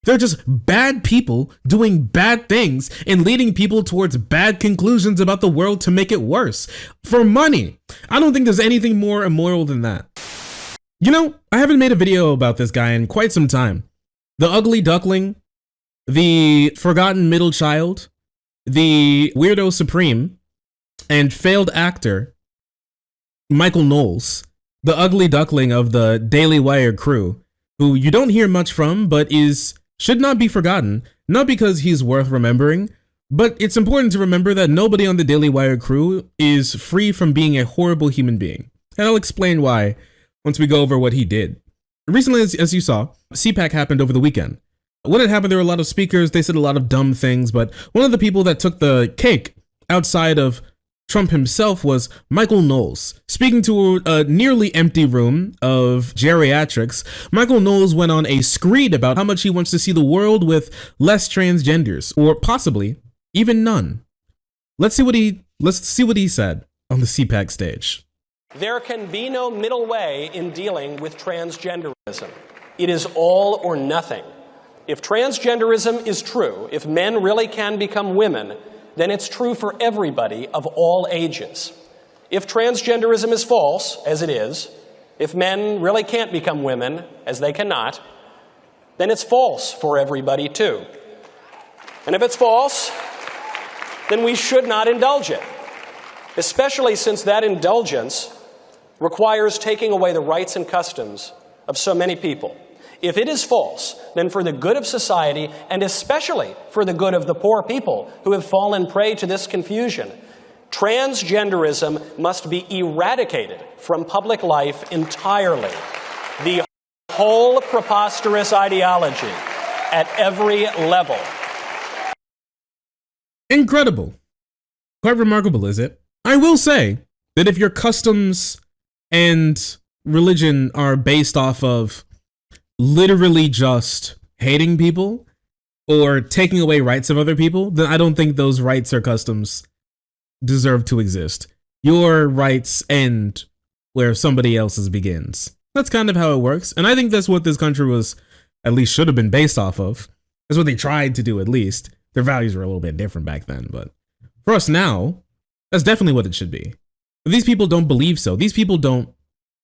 They're just bad people doing bad things and leading people towards bad conclusions about the world to make it worse. For money. I don't think there's anything more immoral than that. You know, I haven't made a video about this guy in quite some time. The ugly duckling, the forgotten middle child, the weirdo supreme, and failed actor, Michael Knowles, the ugly duckling of the Daily Wire crew, who you don't hear much from, but should not be forgotten, not because he's worth remembering, but it's important to remember that nobody on the Daily Wire crew is free from being a horrible human being. And I'll explain why once we go over what he did. Recently, as you saw, CPAC happened over the weekend. When it happened, there were a lot of speakers, they said a lot of dumb things, but one of the people that took the cake outside of Trump himself was Michael Knowles. Speaking to a nearly empty room of geriatrics, Michael Knowles went on a screed about how much he wants to see the world with less transgenders, or possibly even none. Let's see what he said on the CPAC stage. There can be no middle way in dealing with transgenderism. It is all or nothing. If transgenderism is true, if men really can become women, then it's true for everybody of all ages. If transgenderism is false, as it is, if men really can't become women, as they cannot, then it's false for everybody too. And if it's false, then we should not indulge it, especially since that indulgence requires taking away the rights and customs of so many people. If it is false, then for the good of society, and especially for the good of the poor people who have fallen prey to this confusion, transgenderism must be eradicated from public life entirely. The whole preposterous ideology at every level. Incredible. Quite remarkable, is it? I will say that if your customs and religion are based off of literally just hating people or taking away rights of other people, then I don't think those rights or customs deserve to exist. Your rights end where somebody else's begins. That's kind of how it works. And I think that's what this country was, at least should have been based off of. That's what they tried to do, at least. Their values were a little bit different back then, but for us now, that's definitely what it should be. But these people don't believe so. These people don't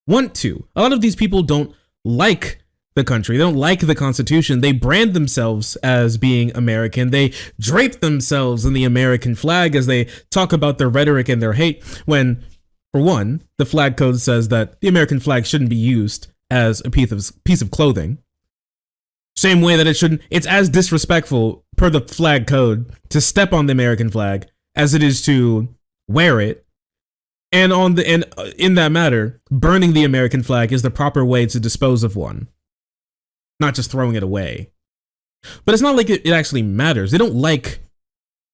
want to. A lot of these people don't like the country. They don't like the Constitution. They brand themselves as being American. They drape themselves in the American flag as they talk about their rhetoric and their hate when, for one, the flag code says that the American flag shouldn't be used as a piece of clothing. Same way that it's as disrespectful per the flag code to step on the American flag as it is to wear it. And in that matter, burning the American flag is the proper way to dispose of one. Not just throwing it away. But it's not like it actually matters. They don't like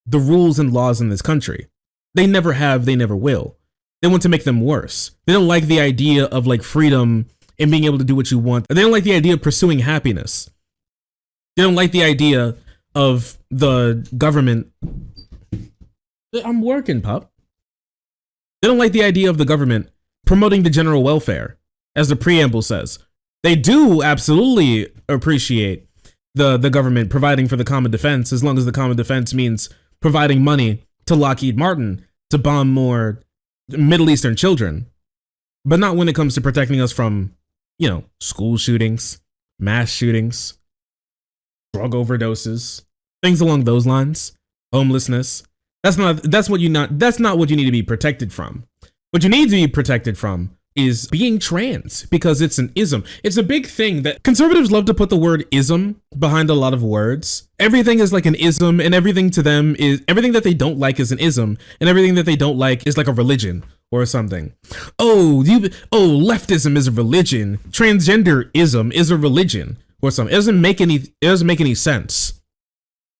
the rules and laws in this country. They never have, they never will. They want to make them worse. They don't like the idea of like freedom and being able to do what you want. They don't like the idea of pursuing happiness. They don't like the idea of the government. I'm working, pup. They don't like the idea of the government promoting the general welfare, as the preamble says. They do absolutely appreciate the government providing for the common defense, as long as the common defense means providing money to Lockheed Martin to bomb more Middle Eastern children, but not when it comes to protecting us from, school shootings, mass shootings, drug overdoses, things along those lines, homelessness. That's not what you need to be protected from. What you need to be protected from is being trans, because it's an ism. It's a big thing that conservatives love to put the word ism behind a lot of words. Everything is like an ism, and everything to them is, everything that they don't like is an ism, and everything that they don't like is like a religion or something. Leftism is a religion. Transgenderism is a religion or something. It doesn't make any sense.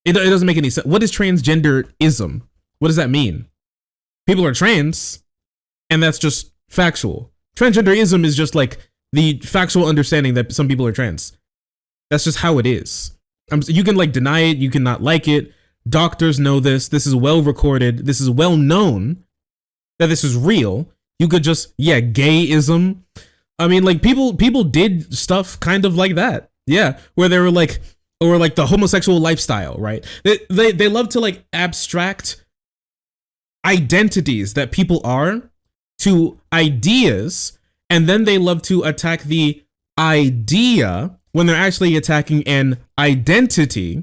It doesn't make any sense. What is transgenderism? What does that mean? People are trans, and that's just factual. Transgenderism is just like the factual understanding that some people are trans. That's just how it is. You can like deny it, you cannot like it. Doctors know this. This is well recorded. This is well known that this is real. You could just, gayism. I mean, like people did stuff kind of like that. Yeah, where they were like, or like the homosexual lifestyle, right? They love to like abstract identities that people are to ideas, and then they love to attack the idea when they're actually attacking an identity,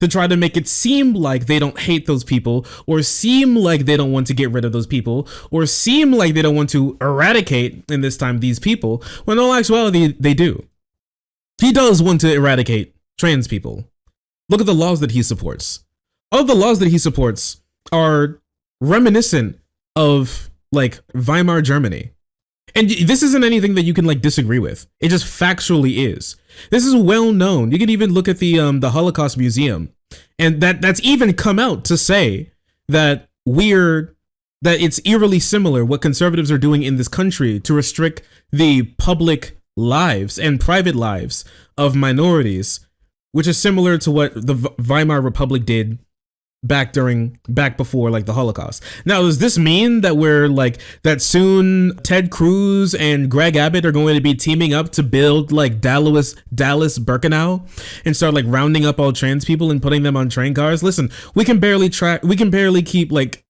to try to make it seem like they don't hate those people, or seem like they don't want to get rid of those people, or seem like they don't want to eradicate, in this time, these people, when in all actuality, they do. He does want to eradicate trans people. Look at the laws that he supports. All of the laws that he supports are reminiscent of like Weimar Germany. And this isn't anything that you can like disagree with. It just factually is. This is well known. You can even look at the Holocaust Museum, and that's even come out to say that it's eerily similar what conservatives are doing in this country to restrict the public lives and private lives of minorities, which is similar to what the Weimar Republic did back before like the Holocaust. Now, does this mean that that soon Ted Cruz and Greg Abbott are going to be teaming up to build like Dallas Birkenau and start like rounding up all trans people and putting them on train cars? Listen, we can barely keep like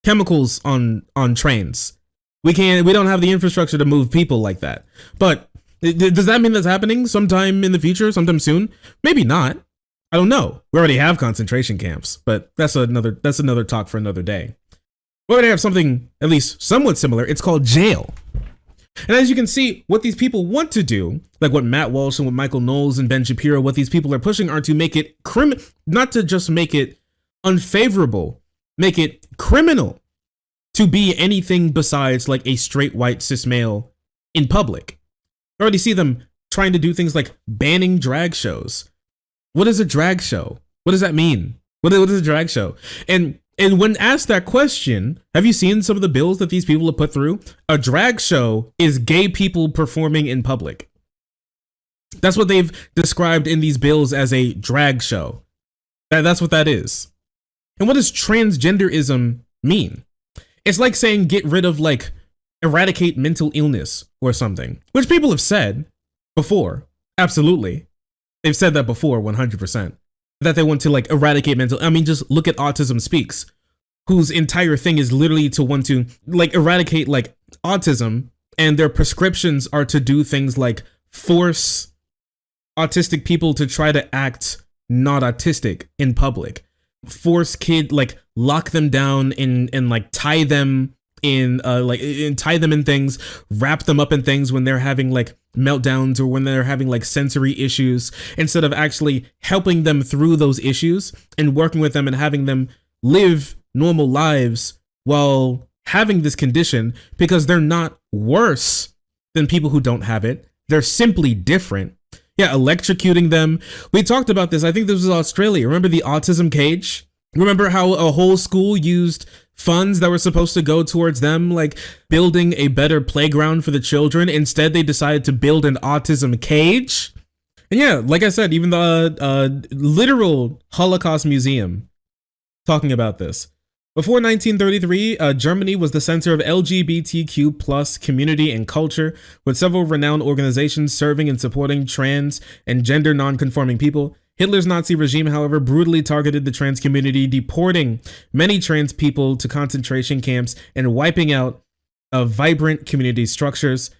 chemicals on trains. We don't have the infrastructure to move people like that. But does that mean that's happening sometime in the future, sometime soon? Maybe not. I don't know. We already have concentration camps, but that's another talk for another day. We're going to have something at least somewhat similar. It's called jail. And as you can see, what these people want to do, like what Matt Walsh and what Michael Knowles and Ben Shapiro, what these people are pushing are to make it not to just make it unfavorable, make it criminal to be anything besides like a straight white cis male in public. I already see them trying to do things like banning drag shows. What is a drag show? What does that mean? What is a drag show? And when asked that question, have you seen some of the bills that these people have put through? A drag show is gay people performing in public. That's what they've described in these bills as a drag show. That's what that is. And what does transgenderism mean? It's like saying get rid of like eradicate mental illness or something, which people have said before. Absolutely. They've said that before, 100%, that they want to like eradicate just look at Autism Speaks, whose entire thing is literally to want to like eradicate like autism, and their prescriptions are to do things like force autistic people to try to act not autistic in public, force lock them down and like tie them in tie them in things, wrap them up in things when they're having like meltdowns or when they're having like sensory issues, instead of actually helping them through those issues and working with them and having them live normal lives while having this condition, because they're not worse than people who don't have it. They're simply different. Yeah, electrocuting them. We talked about this. I think this was Australia. Remember the autism cage? Remember how a whole school used funds that were supposed to go towards them, like building a better playground for the children? Instead, they decided to build an autism cage. And yeah, like I said, even the literal Holocaust Museum talking about this. Before 1933, Germany was the center of LGBTQ plus community and culture, with several renowned organizations serving and supporting trans and gender non-conforming people. Hitler's Nazi regime, however, brutally targeted the trans community, deporting many trans people to concentration camps and wiping out vibrant community structures,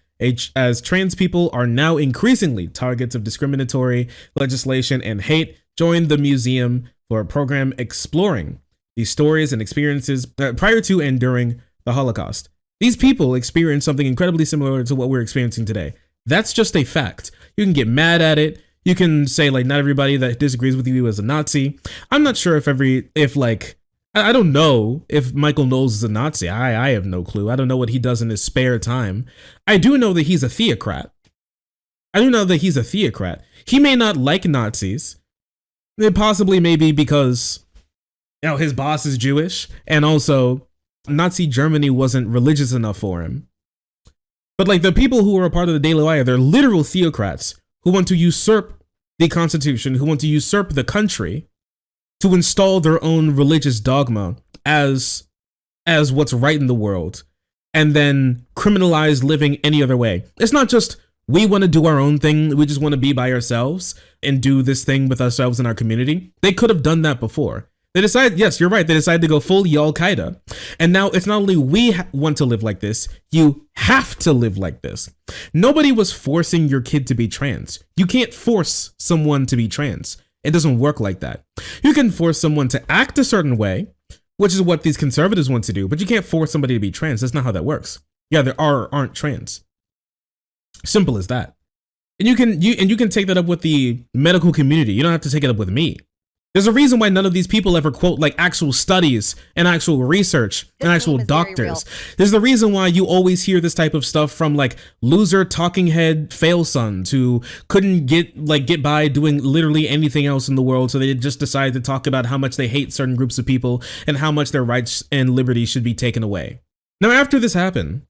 as trans people are now increasingly targets of discriminatory legislation and hate. Join the museum for a program exploring these stories and experiences prior to and during the Holocaust. These people experienced something incredibly similar to what we're experiencing today. That's just a fact. You can get mad at it. You can say like not everybody that disagrees with you is a Nazi. I'm not sure I don't know if Michael Knowles is a Nazi. I have no clue. I don't know what he does in his spare time. I do know that he's a theocrat. He may not like Nazis. It possibly maybe because his boss is Jewish, and also Nazi Germany wasn't religious enough for him. But like the people who are a part of the Daily Wire, they're literal theocrats who want to usurp the Constitution, who want to usurp the country to install their own religious dogma as what's right in the world, and then criminalize living any other way. It's not just we want to do our own thing. We just want to be by ourselves and do this thing with ourselves in our community. They could have done that before. They decided, yes, you're right. They decided to go full Al-Qaeda. And now it's not only we want to live like this, you have to live like this. Nobody was forcing your kid to be trans. You can't force someone to be trans. It doesn't work like that. You can force someone to act a certain way, which is what these conservatives want to do, but you can't force somebody to be trans. That's not how that works. Yeah, there aren't trans. Simple as that. And you can take that up with the medical community. You don't have to take it up with me. There's a reason why none of these people ever quote like actual studies and actual research and actual doctors. There's the reason why you always hear this type of stuff from like loser talking head fail sons who couldn't get by doing literally anything else in the world. So they just decided to talk about how much they hate certain groups of people and how much their rights and liberties should be taken away. Now, after this happened,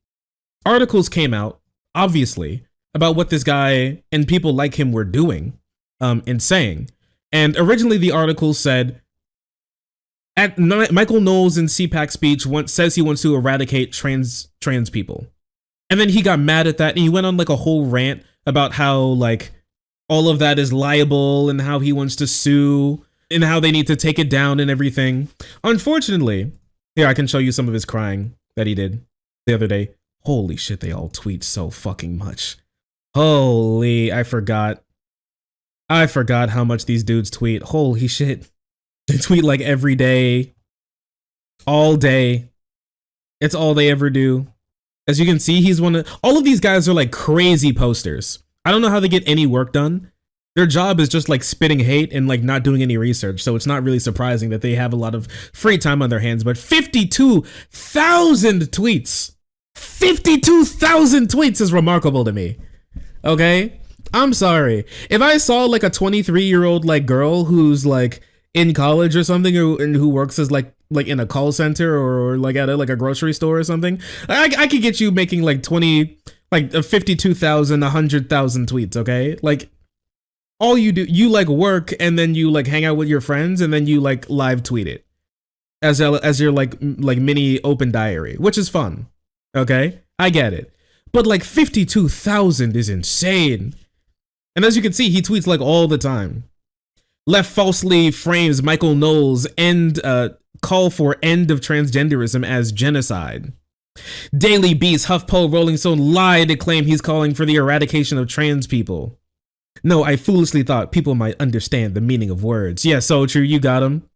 articles came out, obviously, about what this guy and people like him were doing and saying. And originally the article said, Michael Knowles in CPAC speech says he wants to eradicate trans people. And then he got mad at that and he went on like a whole rant about how like all of that is liable and how he wants to sue and how they need to take it down and everything. Unfortunately, here I can show you some of his crying that he did the other day. Holy shit, they all tweet so fucking much. Holy, I forgot how much these dudes tweet. Holy shit. They tweet like every day, all day. It's all they ever do. As you can see, he's all of these guys are like crazy posters. I don't know how they get any work done. Their job is just like spitting hate and like not doing any research. So it's not really surprising that they have a lot of free time on their hands, but 52,000 tweets. 52,000 tweets is remarkable to me. Okay? I'm sorry. If I saw like a 23-year-old like girl who's like in college or something who works as like in a call center or like at a grocery store or something, I could get you making like 52,000, 100,000 tweets, okay? Like all you do, you like work and then you like hang out with your friends and then you like live tweet it as your like mini open diary, which is fun. Okay? I get it. But like 52,000 is insane. And as you can see, he tweets like all the time. Left falsely frames Michael Knowles' call for end of transgenderism as genocide. Daily Beast, HuffPo, Rolling Stone lie to claim he's calling for the eradication of trans people. No, I foolishly thought people might understand the meaning of words. Yeah, so true, you got him.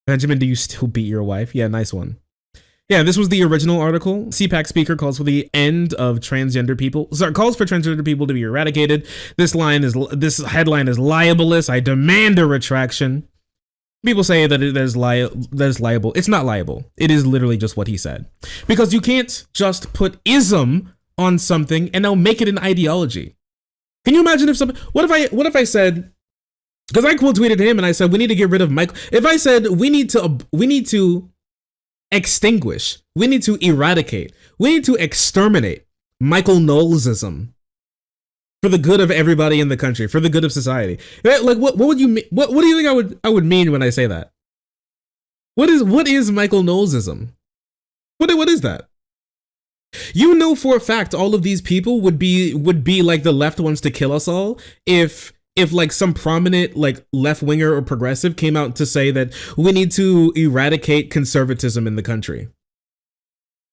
Benjamin, do you still beat your wife? Yeah, nice one. Yeah, this was the original article. CPAC speaker calls for the end of transgender people. Sorry, calls for transgender people to be eradicated. This headline is libelous. I demand a retraction. People say that that is liable. It's not liable. It is literally just what he said. Because you can't just put ism on something and now make it an ideology. Can you imagine if what if I said, because I quote tweeted him and I said we need to get rid of Michael. If I said we need to extinguish, we need to eradicate, we need to exterminate Michael Knowlesism for the good of everybody in the country, for the good of society. Like what would you mean? What do you think I would mean when I say that? What is Michael Knowlesism? What is that? You know for a fact all of these people would be like the left wants to kill us all if like some prominent like left winger or progressive came out to say that we need to eradicate conservatism in the country.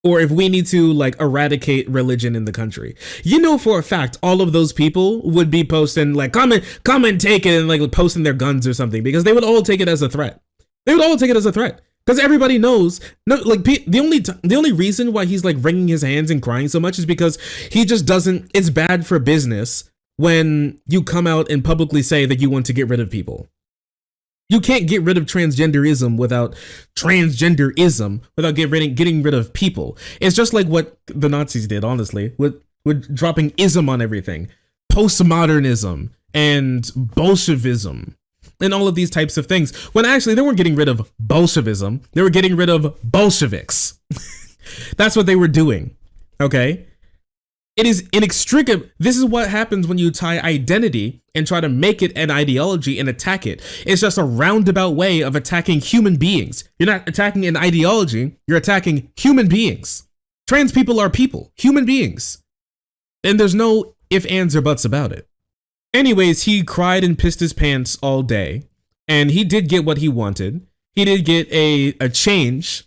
Or if we need to like eradicate religion in the country. You know for a fact all of those people would be posting like come and take it and like posting their guns or something because they would all take it as a threat. They would all take it as a threat. Because everybody knows, the only reason why he's like wringing his hands and crying so much is because he just doesn't, it's bad for business when you come out and publicly say that you want to get rid of people. You can't get rid of transgenderism without getting rid of people. It's just like what the Nazis did, honestly, with dropping ism on everything. Postmodernism and Bolshevism. And all of these types of things, when actually they weren't getting rid of Bolshevism, they were getting rid of Bolsheviks. That's what they were doing, okay? It is inextricable. This is what happens when you tie identity and try to make it an ideology and attack it. It's just a roundabout way of attacking human beings. You're not attacking an ideology, you're attacking human beings. Trans people are people, human beings. And there's no if ands or buts about it. Anyways, he cried and pissed his pants all day, and he did get what he wanted. He did get a change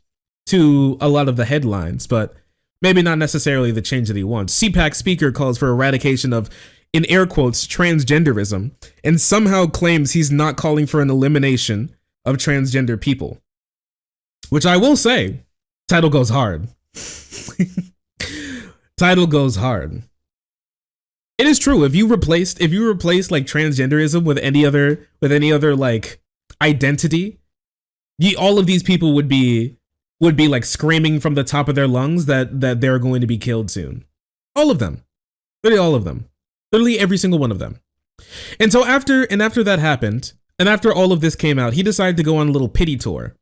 to a lot of the headlines, but maybe not necessarily the change that he wants. CPAC speaker calls for eradication of, in air quotes, transgenderism, and somehow claims he's not calling for an elimination of transgender people. Which I will say, title goes hard. Title goes hard. It is true. If you replaced like transgenderism with any other like identity, all of these people would be like screaming from the top of their lungs that they're going to be killed soon. All of them. Literally all of them. Literally every single one of them. And so after that happened, and after all of this came out, he decided to go on a little pity tour.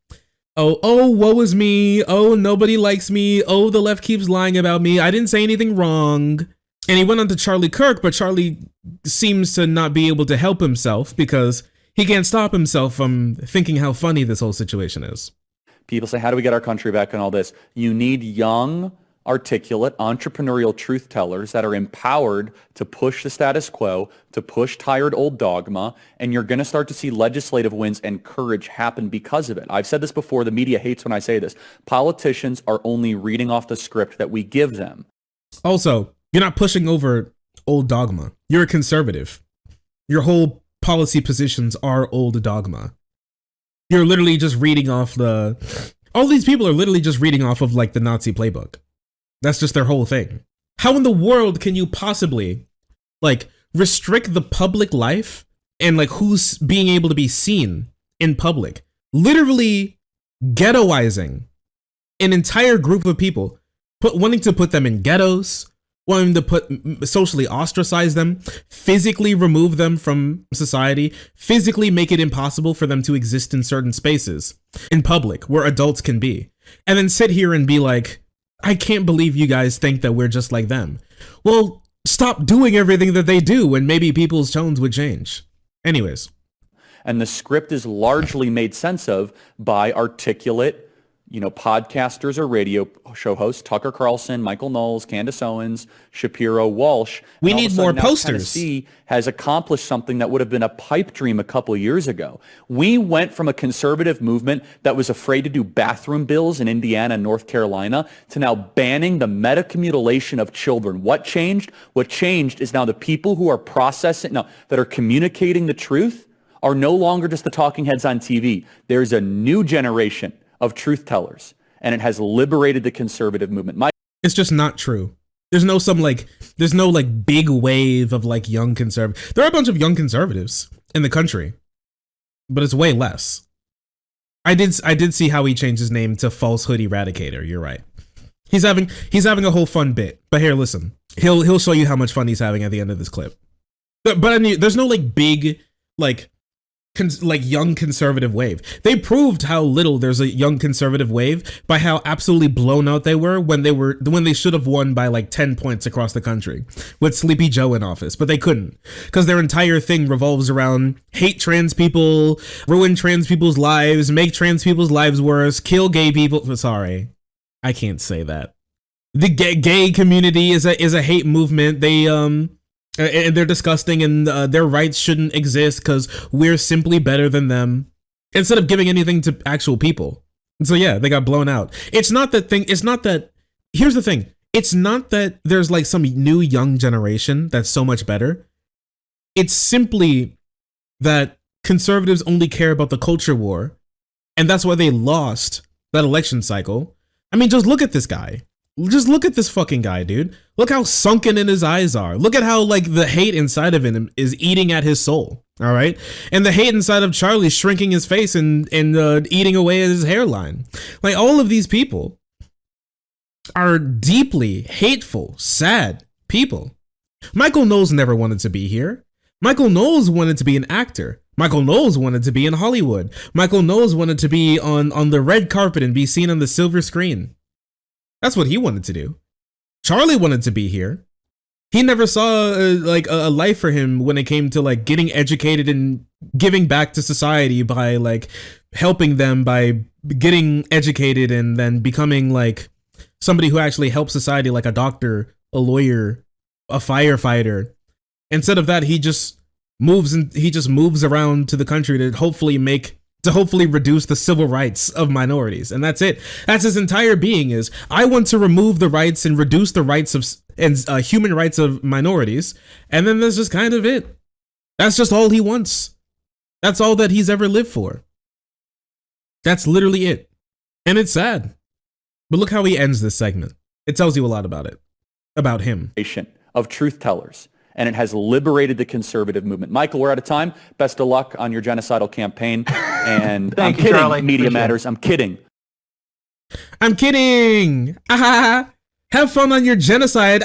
Oh, woe is me. Oh, nobody likes me. Oh, the left keeps lying about me. I didn't say anything wrong. And he went on to Charlie Kirk, but Charlie seems to not be able to help himself because he can't stop himself from thinking how funny this whole situation is. People say, how do we get our country back and all this? You need young, articulate, entrepreneurial truth tellers that are empowered to push the status quo, to push tired old dogma, and you're going to start to see legislative wins and courage happen because of it. I've said this before. The media hates when I say this. Politicians are only reading off the script that we give them. Also, you're not pushing over old dogma. You're a conservative. Your whole policy positions are old dogma. You're literally just reading off all these people are literally just reading off of like the Nazi playbook. That's just their whole thing. How in the world can you possibly like restrict the public life and like who's being able to be seen in public? Literally ghettoizing an entire group of people, wanting to put them in ghettos, wanting to socially ostracize them, physically remove them from society, physically make it impossible for them to exist in certain spaces in public where adults can be, and then sit here and be like, I can't believe you guys think that we're just like them. Well, stop doing everything that they do and maybe people's tones would change. Anyways. And the script is largely made sense of by articulate, podcasters or radio show hosts, Tucker Carlson, Michael Knowles, Candace Owens, Shapiro, Walsh. We need more posters. Tennessee has accomplished something that would have been a pipe dream a couple years ago. We went from a conservative movement that was afraid to do bathroom bills in Indiana and North Carolina to now banning the medical mutilation of children. What changed? What changed is now the people who are that are communicating the truth are no longer just the talking heads on TV. There's a new generation of truth tellers, and it has liberated the conservative movement. It's just not true. There's no big wave of like young conservatives. There are a bunch of young conservatives in the country, but it's way less. I did see how he changed his name to Falsehood Eradicator. You're right. He's having a whole fun bit. But here, listen. He'll show you how much fun he's having at the end of this clip. But I mean, there's no like big young conservative wave. They proved how little there's a young conservative wave by how absolutely blown out they were when they should have won by like 10 points across the country with Sleepy Joe in office, but they couldn't because their entire thing revolves around hate trans people, ruin trans people's lives, make trans people's lives worse, kill gay people. Sorry, I can't say that. The gay community is a hate movement. And they're disgusting, and their rights shouldn't exist because we're simply better than them, instead of giving anything to actual people. And so yeah, they got blown out. Here's the thing. It's not that there's like some new young generation that's so much better. It's simply that conservatives only care about the culture war, and that's why they lost that election cycle. I mean, just look at this guy. Just look at this fucking guy, dude. Look how sunken in his eyes are. Look at how like the hate inside of him is eating at his soul. All right. And the hate inside of Charlie shrinking his face and eating away at his hairline. Like all of these people are deeply hateful, sad people. Michael Knowles never wanted to be here. Michael Knowles wanted to be an actor. Michael Knowles wanted to be in Hollywood. Michael Knowles wanted to be on the red carpet and be seen on the silver screen. That's what he wanted to do. Charlie wanted to be here. He never saw a life for him when it came to like getting educated and giving back to society by like helping them by getting educated and then becoming like somebody who actually helps society, like a doctor, a lawyer, a firefighter. Instead of that, he just moves around to the country to hopefully reduce the civil rights of minorities. And that's it. That's his entire being is, I want to remove the rights and reduce the rights of human rights of minorities. And then that's just kind of it. That's just all he wants. That's all that he's ever lived for. That's literally it. And it's sad. But look how he ends this segment. It tells you a lot about it, about him. Of truth tellers. And it has liberated the conservative movement. Michael, we're out of time. Best of luck on your genocidal campaign. And I'm kidding, Charlie. Media Matters. I'm kidding. I'm kidding. Have fun on your genocide.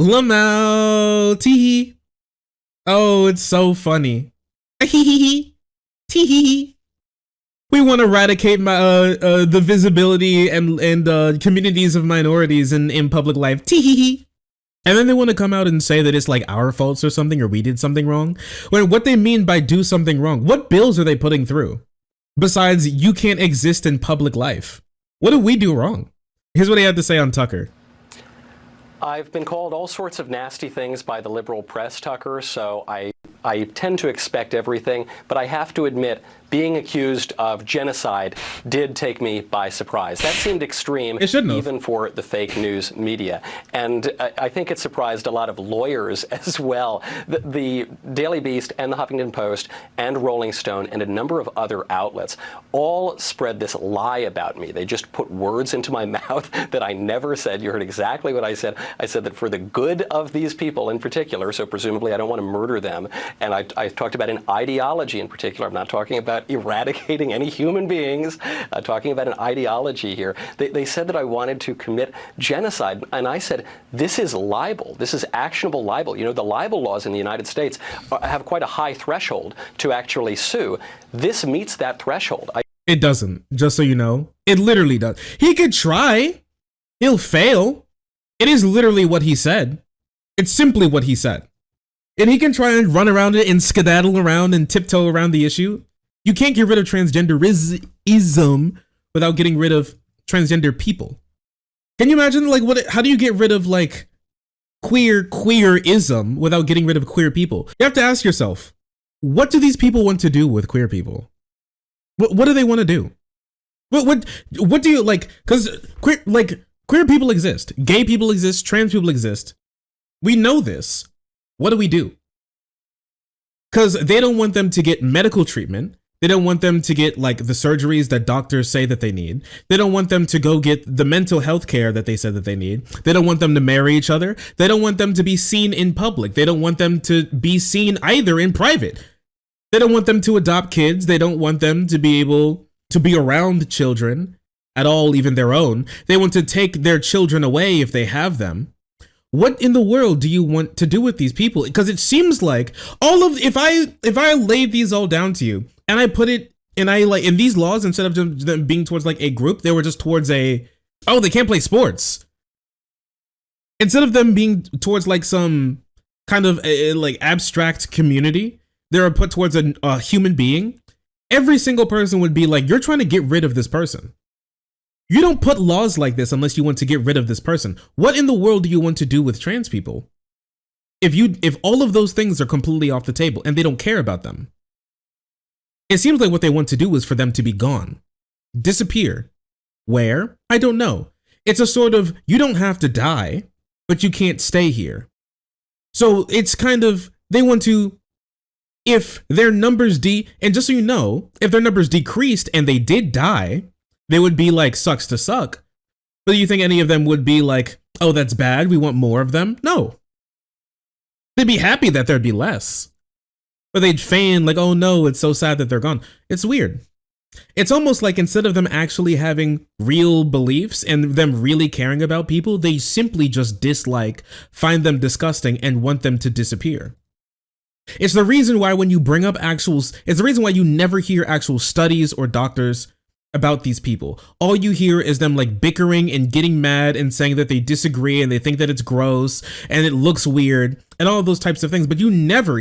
Lamau. Tee. Oh, it's so funny. Tee. We want to eradicate the visibility and communities of minorities in public life. Tee. And then they want to come out and say that it's like our faults or something, or we did something wrong. When what they mean by do something wrong, what bills are they putting through? Besides, you can't exist in public life. What did we do wrong? Here's what he had to say on Tucker. I've been called all sorts of nasty things by the liberal press, Tucker, so I tend to expect everything, but I have to admit, being accused of genocide did take me by surprise. That seemed extreme, even for the fake news media. And I think it surprised a lot of lawyers as well. The Daily Beast and the Huffington Post and Rolling Stone and a number of other outlets all spread this lie about me. They just put words into my mouth that I never said. You heard exactly what I said. I said that for the good of these people in particular, so presumably I don't want to murder them, and I talked about an ideology in particular. I'm not talking about eradicating any human beings, talking about an ideology here. They said that I wanted to commit genocide, and I said, this is libel. This is actionable libel. You know, the libel laws in the United States have quite a high threshold to actually sue. This meets that threshold. It doesn't, just so you know. It literally does. He could try. He'll fail. It is literally what he said. It's simply what he said. And he can try and run around it and skedaddle around and tiptoe around the issue. You can't get rid of transgenderism without getting rid of transgender people. Can you imagine, like, how do you get rid of, like, queerism without getting rid of queer people? You have to ask yourself, what do these people want to do with queer people? What do they want to do? What do you, like, because queer people exist, gay people exist, trans people exist. We know this. What do we do? Because they don't want them to get medical treatment. They don't want them to get, like, the surgeries that doctors say that they need. They don't want them to go get the mental health care that they said that they need. They don't want them to marry each other. They don't want them to be seen in public. They don't want them to be seen either in private. They don't want them to adopt kids. They don't want them to be able to be around children at all, even their own. They want to take their children away if they have them. What in the world do you want to do with these people? Because it seems like if I laid these all down to you and I put it in these laws, instead of them being towards like a group, they were just towards they can't play sports. Instead of them being towards like some kind of like abstract community, they were put towards a human being. Every single person would be like, you're trying to get rid of this person. You don't put laws like this unless you want to get rid of this person. What in the world do you want to do with trans people? If all of those things are completely off the table and they don't care about them. It seems like what they want to do is for them to be gone. Disappear. Where? I don't know. It's a sort of, you don't have to die, but you can't stay here. So it's kind of, they want to, if their numbers and just so you know, if their numbers decreased and they did die, they would be like, sucks to suck. But do you think any of them would be like, oh, that's bad, we want more of them? No. They'd be happy that there'd be less. But they'd feign like, oh no, it's so sad that they're gone. It's weird. It's almost like instead of them actually having real beliefs and them really caring about people, they simply just find them disgusting and want them to disappear. It's the reason why when you bring up it's the reason why you never hear actual studies or doctors about these people. All you hear is them like bickering and getting mad and saying that they disagree and they think that it's gross and it looks weird and all of those types of things. But you never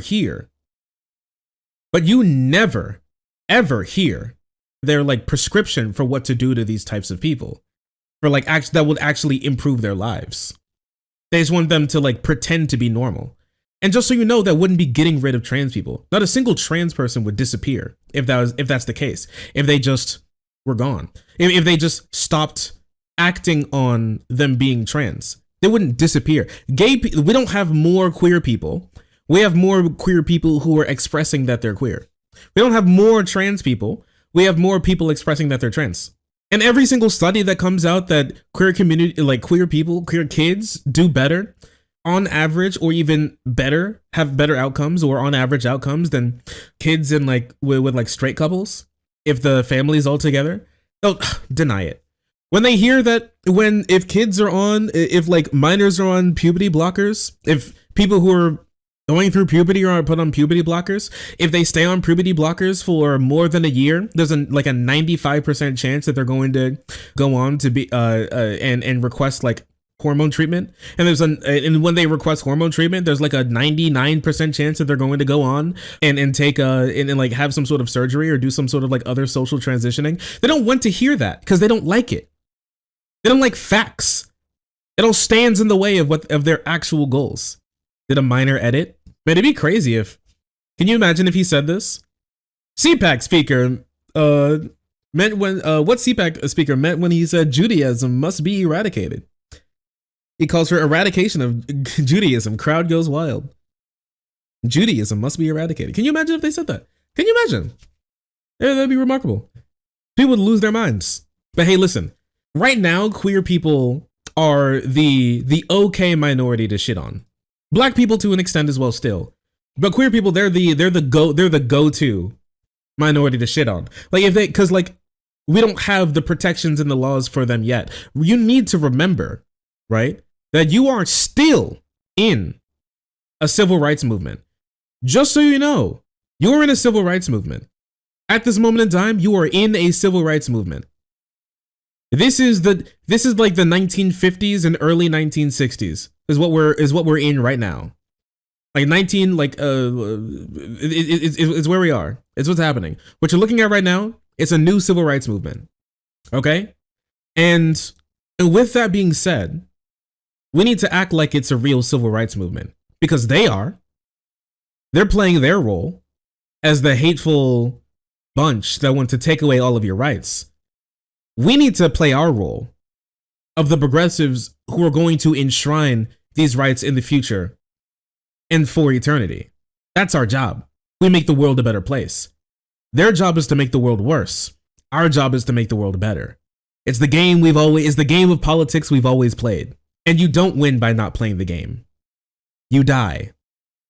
ever hear their like prescription for what to do to these types of people, for like that would actually improve their lives. They just want them to like pretend to be normal. And just so you know, that wouldn't be getting rid of trans people. Not a single trans person would disappear if that's the case. If they just were gone. If they just stopped acting on them being trans. They wouldn't disappear. We don't have more queer people. We have more queer people who are expressing that they're queer. We don't have more trans people. We have more people expressing that they're trans. And every single study that comes out that queer community, like queer people, queer kids do better on average, or even better, have better outcomes or on average outcomes than kids in like with like straight couples. If the family's all together, they'll deny it. When they hear that, if like minors are on puberty blockers, if people who are going through puberty are put on puberty blockers, if they stay on puberty blockers for more than a year, there's like a 95% chance that they're going to go on to be and request like hormone treatment. And and when they request hormone treatment, there's like a 99% chance that they're going to go on and take and like have some sort of surgery or do some sort of like other social transitioning. They don't want to hear that because they don't like it. They don't like facts. It all stands in the way of their actual goals. Did a minor edit? Man, it'd be crazy if. Can you imagine if he said this? CPAC speaker meant when what CPAC speaker meant when he said Judaism must be eradicated. He calls for eradication of Judaism. Crowd goes wild. Judaism must be eradicated. Can you imagine if they said that? Can you imagine? Yeah, that'd be remarkable. People would lose their minds. But hey, listen. Right now, queer people are the okay minority to shit on. Black people to an extent as well still. But queer people, they're the go-to minority to shit on. Like cause like we don't have the protections and the laws for them yet. You need to remember, right? That you are still in a civil rights movement. Just so you know, you're in a civil rights movement. At this moment in time, you are in a civil rights movement. This is like the 1950s and early 1960s is what we're in right now. Like it's where we are. It's what's happening. What you're looking at right now, it's a new civil rights movement. Okay? And with that being said, we need to act like it's a real civil rights movement because they are. They're playing their role as the hateful bunch that want to take away all of your rights. We need to play our role of the progressives who are going to enshrine these rights in the future and for eternity. That's our job. We make the world a better place. Their job is to make the world worse. Our job is to make the world better. It's the game of politics we've always played. And you don't win by not playing the game. You die.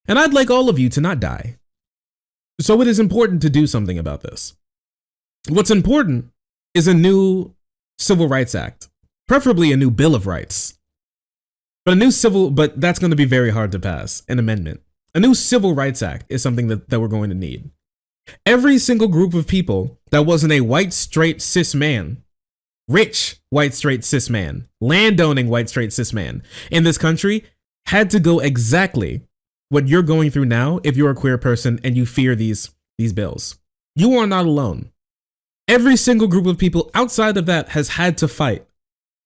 And I'd like all of you to not die. So it is important to do something about this. What's important is a new Civil Rights Act, preferably a new Bill of Rights. But that's going to be very hard to pass, an amendment. A new Civil Rights Act is something that we're going to need. Every single group of people that wasn't a white, straight, cis man, rich, white, straight, cis man, landowning, white, straight, cis man in this country had to go exactly what you're going through now if you're a queer person and you fear these bills. You are not alone. Every single group of people outside of that has had to fight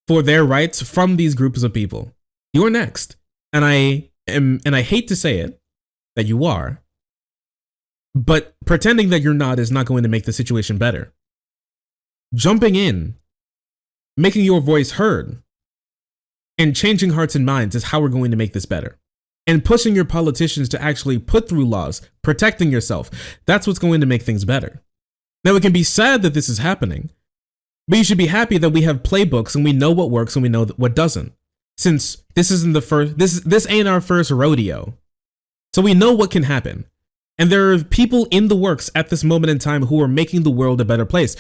for their rights from these groups of people. You're next. And I hate to say it, that you are, but pretending that you're not is not going to make the situation better. Jumping in, making your voice heard, and changing hearts and minds is how we're going to make this better. And pushing your politicians to actually put through laws, protecting yourself, that's what's going to make things better. Now, it can be sad that this is happening, but you should be happy that we have playbooks and we know what works and we know what doesn't. Since this ain't our first rodeo. So we know what can happen. And there are people in the works at this moment in time who are making the world a better place.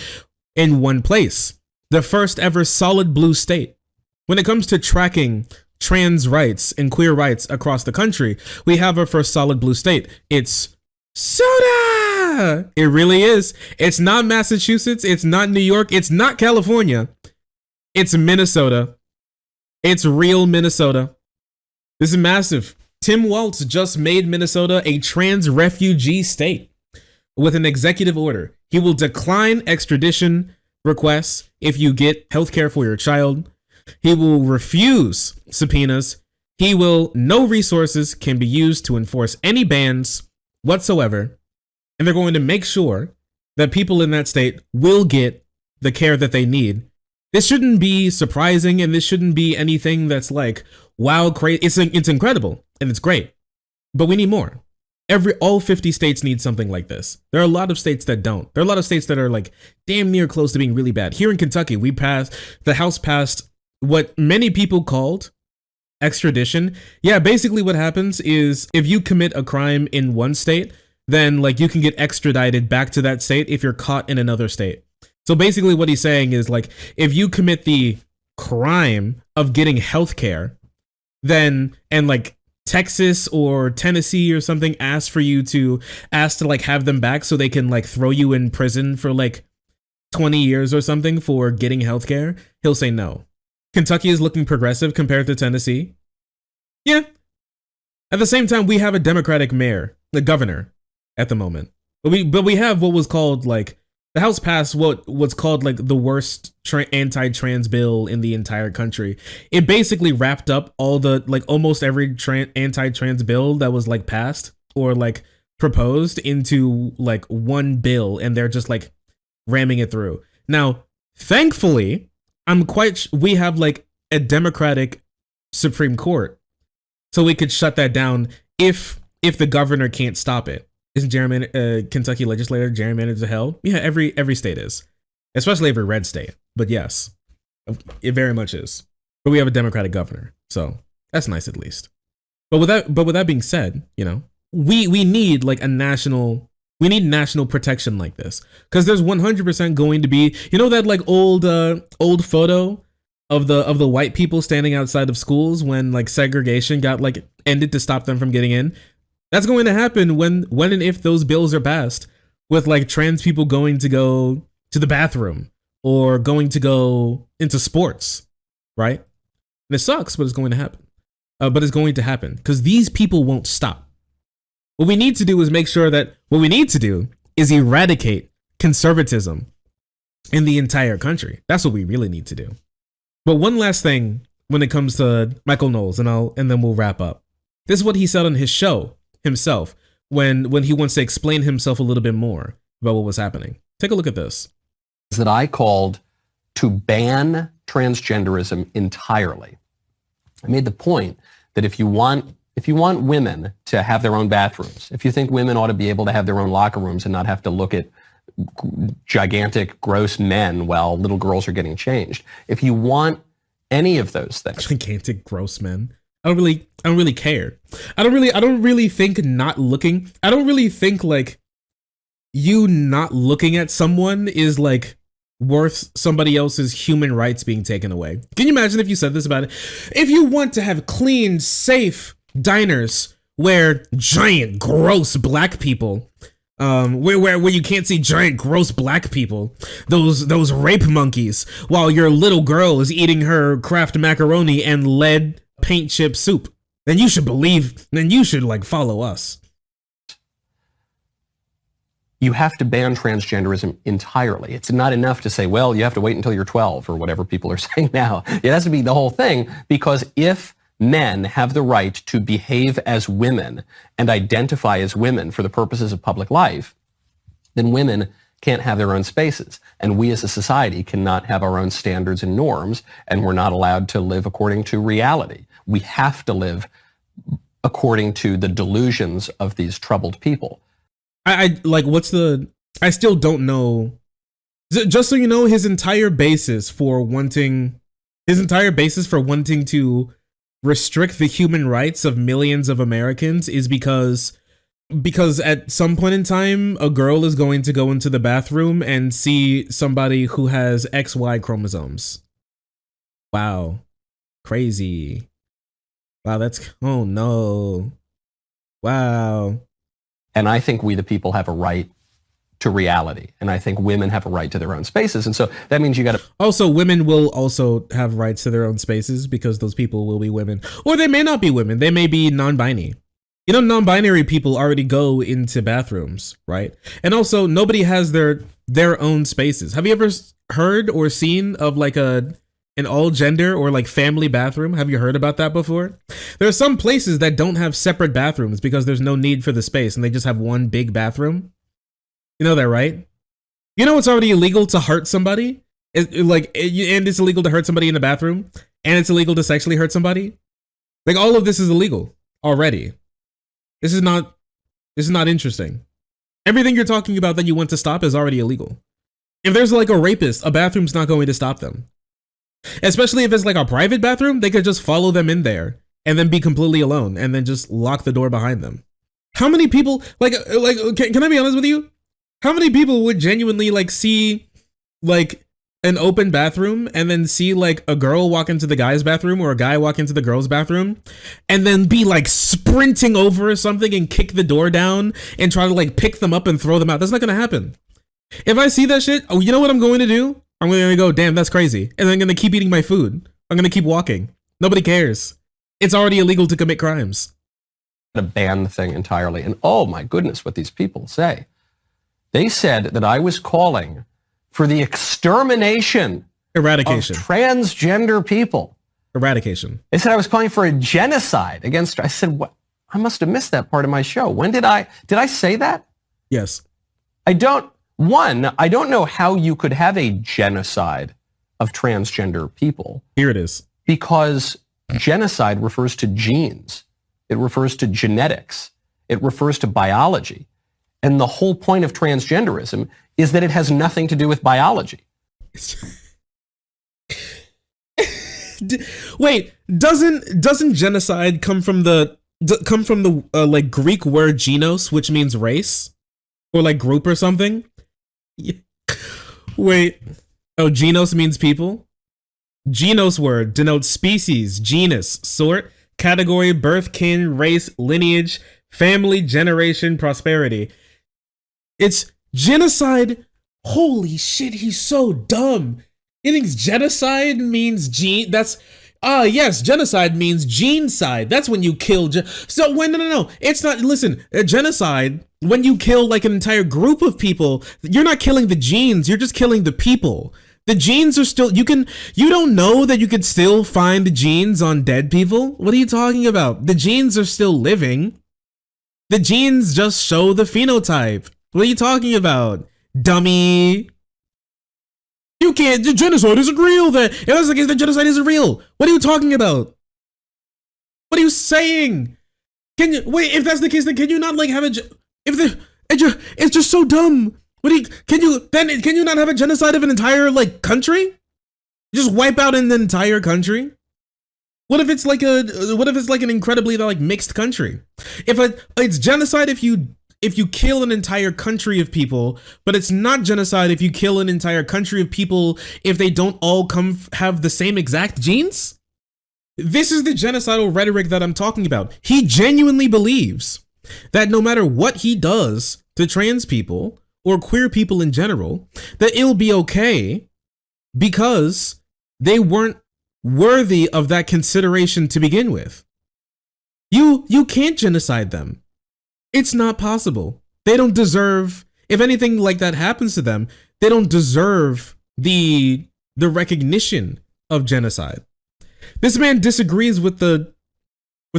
In one place, the first ever solid blue state. When it comes to tracking trans rights and queer rights across the country, we have our first solid blue state. It's soda. It really is. It's not Massachusetts. It's not New York. It's not California. It's Minnesota. It's real Minnesota. This is massive. Tim Walz just made Minnesota a trans refugee state with an executive order. He will decline extradition requests if you get healthcare for your child. He will refuse subpoenas No resources can be used to enforce any bans whatsoever. And they're going to make sure that people in that state will get the care that they need. This shouldn't be surprising, and this shouldn't be anything that's like, wow, crazy. It's incredible and it's great, but we need more. All 50 states need something like this. There are a lot of states that don't. There are a lot of states that are like damn near close to being really bad. Here in Kentucky, the House passed what many people called extradition. Yeah, basically what happens is if you commit a crime in one state, then like you can get extradited back to that state if you're caught in another state. So basically what he's saying is like, if you commit the crime of getting healthcare, then, and like Texas or Tennessee or something ask to like have them back so they can like throw you in prison for like 20 years or something for getting healthcare, he'll say no. Kentucky is looking progressive compared to Tennessee. Yeah. At the same time, we have a Democratic mayor, the governor at the moment. But we have what was called like, the House passed what's called like the worst anti-trans bill in the entire country. It basically wrapped up all the like almost every anti-trans bill that was like passed or like proposed into like one bill, and they're just like ramming it through. Now, thankfully, we have like a Democratic Supreme Court, so we could shut that down if the governor can't stop it. Isn't Kentucky legislator gerrymandered to hell? Yeah, every state is, especially every red state. But yes, it very much is. But we have a Democratic governor, so that's nice at least. But with that being said, you know, we need like national protection like this, because there's 100% going to be, you know, that like old photo of the white people standing outside of schools when like segregation got like ended to stop them from getting in. That's going to happen when and if those bills are passed, with like trans people going to go to the bathroom or going to go into sports, right? And it sucks, but it's going to happen. But it's going to happen because these people won't stop. What we need to do is eradicate conservatism in the entire country. That's what we really need to do. But one last thing when it comes to Michael Knowles, and then we'll wrap up. This is what he said on his show himself when he wants to explain himself a little bit more about what was happening. Take a look at this. That I called to ban transgenderism entirely. I made the point that if you want women to have their own bathrooms, if you think women ought to be able to have their own locker rooms and not have to look at gigantic, gross men while little girls are getting changed, if you want any of those things, gigantic, gross men, I don't really care. I don't really think like you not looking at someone is like worth somebody else's human rights being taken away. Can you imagine if you said this about it? If you want to have clean, safe diners where giant, gross black people, where you can't see giant, gross black people, those rape monkeys, while your little girl is eating her Kraft macaroni and lead paint chip soup, then you should like follow us. You have to ban transgenderism entirely. It's not enough to say, well, you have to wait until you're 12 or whatever people are saying now. It has to be the whole thing, because if men have the right to behave as women and identify as women for the purposes of public life, then women can't have their own spaces. And we as a society cannot have our own standards and norms, and we're not allowed to live according to reality. We have to live according to the delusions of these troubled people. I still don't know. Just so you know, his entire basis for wanting to restrict the human rights of millions of Americans is because at some point in time, a girl is going to go into the bathroom and see somebody who has XY chromosomes. Wow. Crazy. Wow, oh no. Wow. And I think we, the people, have a right to reality. And I think women have a right to their own spaces. And so that means you got to... Also, women will also have rights to their own spaces, because those people will be women. Or they may not be women. They may be non-binary. You know, non-binary people already go into bathrooms, right? And also, nobody has their own spaces. Have you ever heard or seen of like a an all gender or like family bathroom. Have you heard about that before? There are some places that don't have separate bathrooms because there's no need for the space and they just have one big bathroom. You know that, right? You know it's already illegal to hurt somebody? And it's illegal to hurt somebody in the bathroom, and it's illegal to sexually hurt somebody. Like, all of this is illegal already. This is not interesting. Everything you're talking about that you want to stop is already illegal. If there's like a rapist, a bathroom's not going to stop them. Especially if it's like a private bathroom, they could just follow them in there and then be completely alone and then just lock the door behind them. How many people, can I be honest with you? How many people would genuinely like see like an open bathroom and then see like a girl walk into the guy's bathroom or a guy walk into the girl's bathroom and then be like sprinting over or something and kick the door down and try to like pick them up and throw them out? That's not gonna happen. If I see that shit, oh, you know what I'm going to do? I'm going to go, damn, that's crazy. And I'm going to keep eating my food. I'm going to keep walking. Nobody cares. It's already illegal to commit crimes. To ban the thing entirely. And oh my goodness, what these people say. They said that I was calling for the extermination eradication of transgender people. Eradication. They said I was calling for a genocide against, I said, what? I must have missed that part of my show. When did I say that? Yes. I don't know how you could have a genocide of transgender people. Here it is. Because genocide refers to genes. It refers to genetics. It refers to biology. And the whole point of transgenderism is that it has nothing to do with biology. Wait, doesn't genocide come from the like Greek word genos, which means race or like group or something? Wait, oh, genos means people? Genos word denotes species, genus, sort, category, birth, kin, race, lineage, family, generation, prosperity. It's genocide. Holy shit, he's so dumb. He thinks genocide means gene. Yes, genocide means genocide. That's when you kill. No. It's not. Listen, genocide, when you kill like an entire group of people, you're not killing the genes. You're just killing the people. The genes are still, you don't know that you could still find the genes on dead people? What are you talking about? The genes are still living. The genes just show the phenotype. What are you talking about, dummy? You can't, the genocide isn't real then. If that's the case, the genocide isn't real. What are you talking about? What are you saying? If that's the case, then can you not like have it's just so dumb. Can you not have a genocide of an entire like country? Just wipe out an entire country? What if it's like an incredibly like mixed country? It's genocide if you kill an entire country of people, but it's not genocide if you kill an entire country of people if they don't all have the same exact genes? This is the genocidal rhetoric that I'm talking about. He genuinely believes that no matter what he does to trans people or queer people in general, that it'll be okay because they weren't worthy of that consideration to begin with. You can't genocide them. It's not possible. They don't deserve, if anything like that happens to them, they don't deserve the recognition of genocide. This man disagrees with the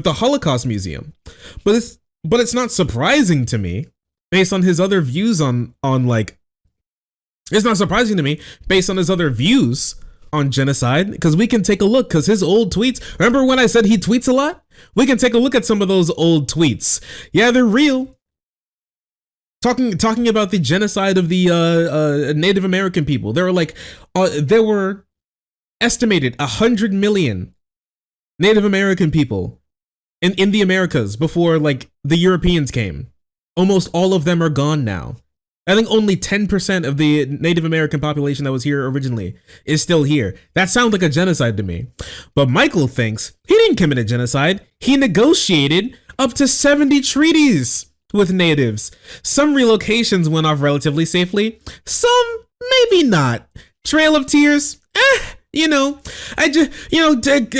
Holocaust Museum, but it's not surprising to me based on his other views on it's not surprising to me based on his other views on genocide, because we can take a look, because his old tweets, remember when I said he tweets a lot? We can take a look at some of those old tweets. Yeah, they're real. Talking about the genocide of the Native American people. There were estimated 100 million Native American people in the Americas before like the Europeans came. Almost all of them are gone now. I think only 10% of the Native American population that was here originally is still here. That sounds like a genocide to me. But Michael thinks he didn't commit a genocide. He negotiated up to 70 treaties with natives. Some relocations went off relatively safely. Some, maybe not. Trail of Tears,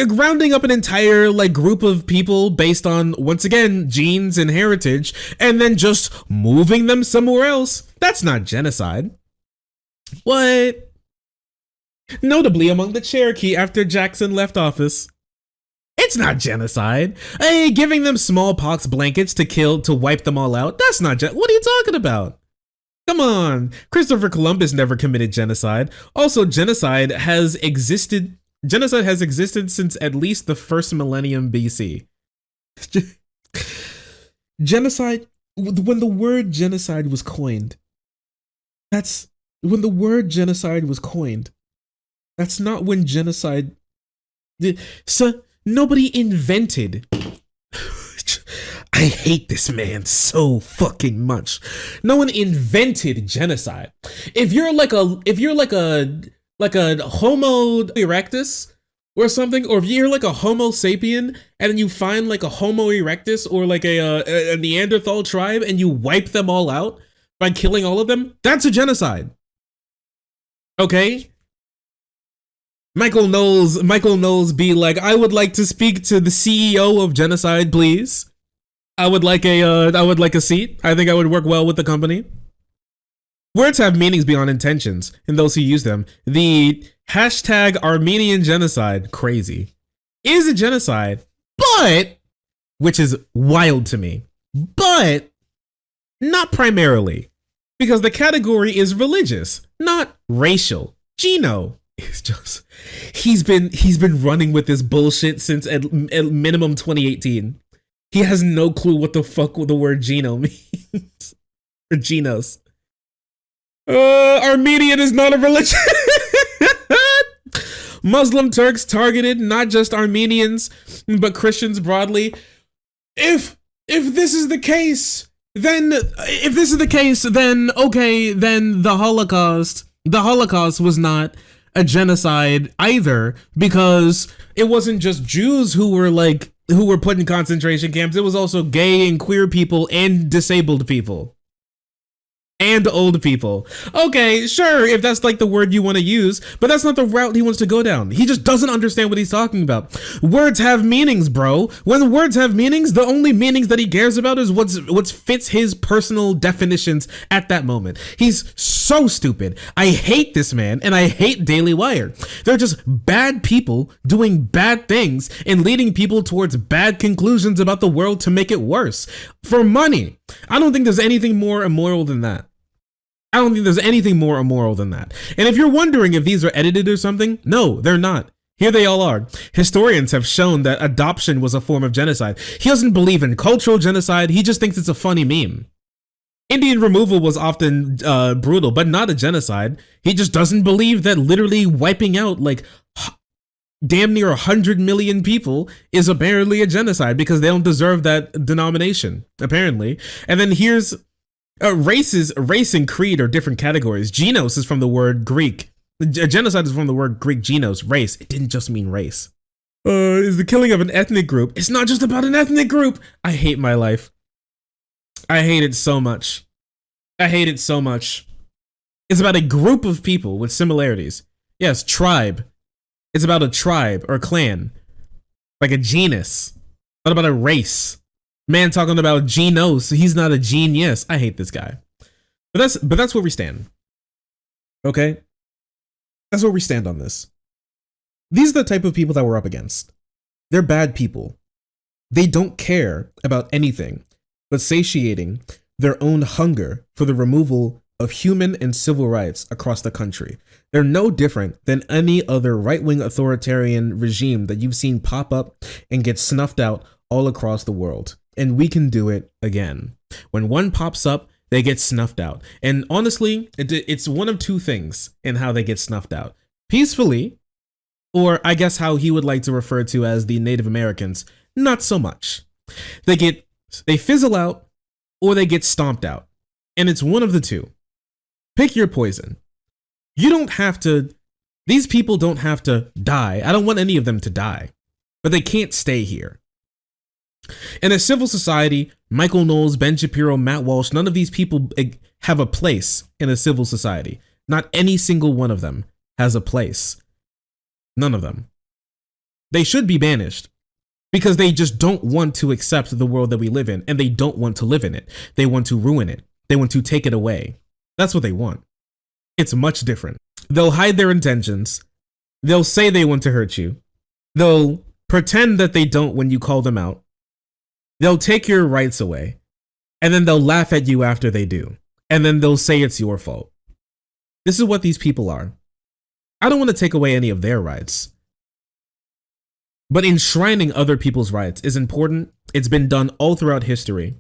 rounding up an entire like group of people based on, once again, genes and heritage, and then just moving them somewhere else. That's not genocide. What? Notably among the Cherokee after Jackson left office. It's not genocide. Hey, giving them smallpox blankets to wipe them all out. That's not what are you talking about? Come on. Christopher Columbus never committed genocide. Also, genocide has existed since at least the first millennium BC. Genocide, when the word genocide was coined, that's not when genocide, so nobody invented. I hate this man so fucking much. No one invented genocide. If you're like a Homo erectus or something, or if you're like a Homo sapien and then you find like a Homo erectus or like a Neanderthal tribe and you wipe them all out by killing all of them, that's a genocide. Okay? Michael Knowles be like, I would like to speak to the CEO of genocide, please. I would like a seat. I think I would work well with the company. Words have meanings beyond intentions in those who use them. The hashtag Armenian genocide, crazy, is a genocide, but, which is wild to me, but not primarily, because the category is religious, not racial. Gino is just, he's been running with this bullshit since at minimum 2018. He has no clue what the fuck the word Gino means. Or Genos. Armenian is not a religion. Muslim Turks targeted not just Armenians, but Christians broadly. If this is the case, then okay, then the Holocaust was not a genocide either, because it wasn't just Jews who were put in concentration camps. It was also gay and queer people and disabled people. And old people. Okay, sure, if that's like the word you want to use, but that's not the route he wants to go down. He just doesn't understand what he's talking about. Words have meanings, bro. When words have meanings, the only meanings that he cares about is what fits his personal definitions at that moment. He's so stupid. I hate this man, and I hate Daily Wire. They're just bad people doing bad things and leading people towards bad conclusions about the world to make it worse. For money. I don't think there's anything more immoral than that. And if you're wondering if these are edited or something, no, they're not. Here they all are. Historians have shown that adoption was a form of genocide. He doesn't believe in cultural genocide. He just thinks it's a funny meme. Indian removal was often brutal, but not a genocide. He just doesn't believe that literally wiping out like damn near 100 million people is apparently a genocide because they don't deserve that denomination, apparently. And then here's race and creed are different categories. Genos is from the word Greek. Genocide is from the word Greek genos, race. It didn't just mean race. Is the killing of an ethnic group. It's not just about an ethnic group. I hate my life. I hate it so much. It's about a group of people with similarities. Yes, tribe. It's about a tribe or clan, like a genus. What about a race? Man talking about genos, he's not a genius. I hate this guy. But that's where we stand. Okay? That's where we stand on this. These are the type of people that we're up against. They're bad people. They don't care about anything but satiating their own hunger for the removal of human and civil rights across the country. They're no different than any other right-wing authoritarian regime that you've seen pop up and get snuffed out all across the world. And we can do it again. When one pops up, they get snuffed out. And honestly, it's one of two things in how they get snuffed out. Peacefully, or I guess how he would like to refer to as the Native Americans, not so much. They fizzle out, or they get stomped out. And it's one of the two. Pick your poison. These people don't have to die. I don't want any of them to die, but they can't stay here. In a civil society, Michael Knowles, Ben Shapiro, Matt Walsh, none of these people have a place in a civil society. Not any single one of them has a place. None of them. They should be banished because they just don't want to accept the world that we live in, and they don't want to live in it. They want to ruin it. They want to take it away. That's what they want. It's much different. They'll hide their intentions. They'll say they want to hurt you. They'll pretend that they don't when you call them out. They'll take your rights away. And then they'll laugh at you after they do. And then they'll say it's your fault. This is what these people are. I don't want to take away any of their rights. But enshrining other people's rights is important. It's been done all throughout history.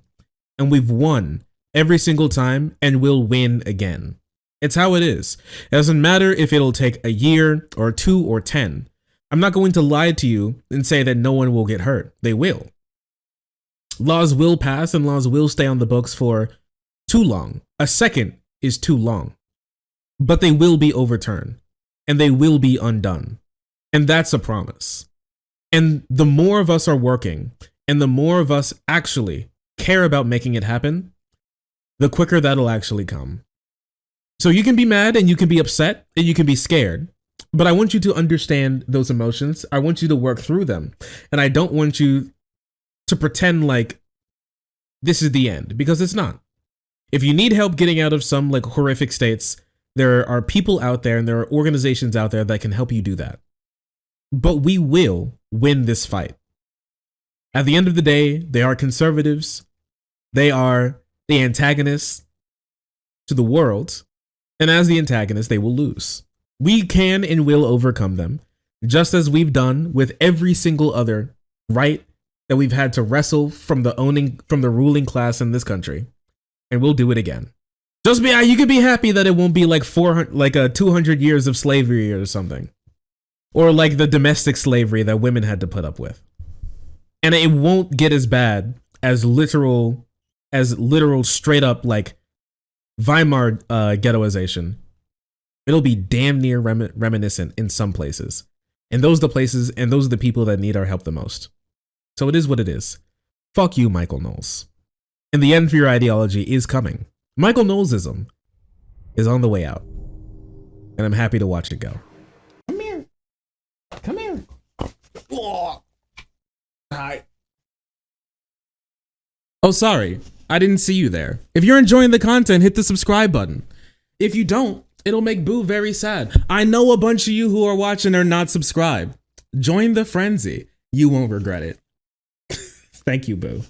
And we've won every single time and will win again. It's how it is. It doesn't matter if it'll take a year or 2 or 10. I'm not going to lie to you and say that no one will get hurt. They will. Laws will pass and laws will stay on the books for too long. A second is too long. But they will be overturned and they will be undone. And that's a promise. And the more of us are working and the more of us actually care about making it happen, the quicker that'll actually come. So you can be mad and you can be upset and you can be scared, but I want you to understand those emotions. I want you to work through them. And I don't want you to pretend like this is the end, because it's not. If you need help getting out of some like horrific states, there are people out there and there are organizations out there that can help you do that. But we will win this fight. At the end of the day, they are conservatives. They are the antagonists to the world. And as the antagonists, they will lose. We can and will overcome them, just as we've done with every single other right that we've had to wrestle from the ruling class in this country. And we'll do it again. You could be happy that it won't be like 200 years of slavery or something. Or like the domestic slavery that women had to put up with. And it won't get as bad as literal straight up like Weimar ghettoization. It'll be damn near reminiscent in some places. And those are the places and those are the people that need our help the most. So it is what it is. Fuck you, Michael Knowles. And the end for your ideology is coming. Michael Knowlesism is on the way out. And I'm happy to watch it go. Come here. Come here. Oh. Hi. Oh, sorry. I didn't see you there. If you're enjoying the content, hit the subscribe button. If you don't, it'll make Boo very sad. I know a bunch of you who are watching are not subscribed. Join the frenzy. You won't regret it. Thank you, Boo.